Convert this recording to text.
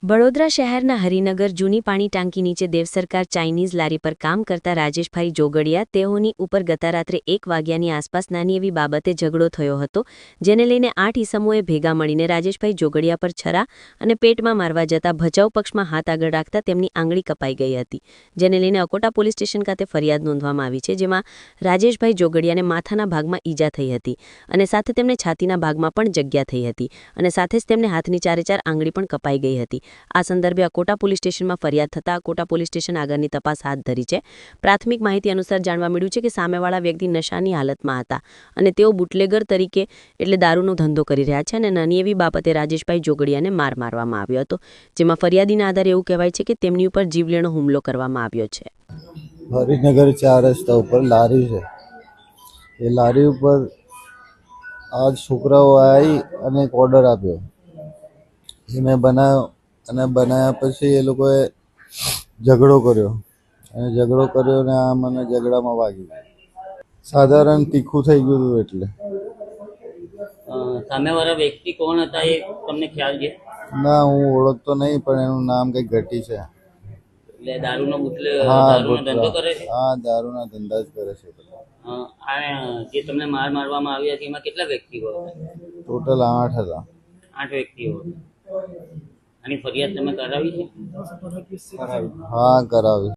વડોદરા શહેરના હરિનગર જૂની પાણી ટાંકી નીચે દેવ સરકાર ચાઇનીઝ લારી પર કામ કરતા રાજેશભાઈ જોગડિયા તેઓની ઉપર ગતરાત્રે 1 વાગ્યાની આસપાસ નાની એવી બાબતે ઝઘડો થયો હતો, જેને લઈને 8 ઈસમોએ ભેગા મળીને રાજેશભાઈ જોગડિયા પર છરા અને પેટમાં મારવા જતા બચાવ પક્ષમાં હાથ આગળ રાખતા તેમની આંગળી કપાઈ ગઈ હતી, જેને લઈને અકોટા પોલીસ સ્ટેશન ખાતે ફરિયાદ નોંધવામાં આવી છે, જેમાં રાજેશભાઈ જોગડિયાને માથાના ભાગમાં ઈજા થઈ હતી અને સાથે તેમને છાતીના ભાગમાં પણ જગ્યા થઈ હતી અને સાથે જ તેમને હાથની 4 આંગળી પણ કપાઈ ગઈ હતી। આ સંદર્ભે અકોટા પોલીસ સ્ટેશનમાં ફરિયાદ થતા અકોટા પોલીસ સ્ટેશન આગળની તપાસ હાથ ધરી છે। પ્રાથમિક માહિતી અનુસાર જાણવા મળ્યું છે કે સામેવાળા વ્યક્તિ નશાની હાલતમાં હતા અને તેઓ બુટલેગર તરીકે એટલે દારૂનો ધંધો કરી રહ્યા છે અને નાની એવી બાબતે રાજેશભાઈ જોગડિયાને મારવામાં આવ્યો હતો, જેમાં ફરિયાદીના આધારે એવું કહેવાય છે કે તેમની ઉપર જીવલેણો હુમલો કરવામાં આવ્યો છે। હરિનગર 4 રસ્તા ઉપર લારી છે, એ લારી ઉપર આજ છોકરાઓ આવી અને એક ઓર્ડર આપ્યો, એ મેં બનાવ્યો અને બનાવ્યા પછી એ લોકોએ ઝઘડો કર્યો અને આ મને ઝઘડામાં વાગી ગયું। સાધારણ તીખું થઈ ગયું હતું એટલે। સામેવાળા વ્યક્તિ કોણ હતા એ તમને ખ્યાલ છે? ના, હું ઓળખતો નહીં, પણ એનું નામ કંઈક ઘટી છે। એટલે દારૂનો ધંધો કરે છે? હા, દારૂના ધંધા જ કરે છે। આ જે તમને મારવામાં આવ્યા છે એમાં કેટલા વ્યક્તિઓ હતા? ટોટલ 8 હતા। 8 વ્યક્તિઓ હતા। આની ફરિયાદ તમે કરાવી છે? હા, કરાવી।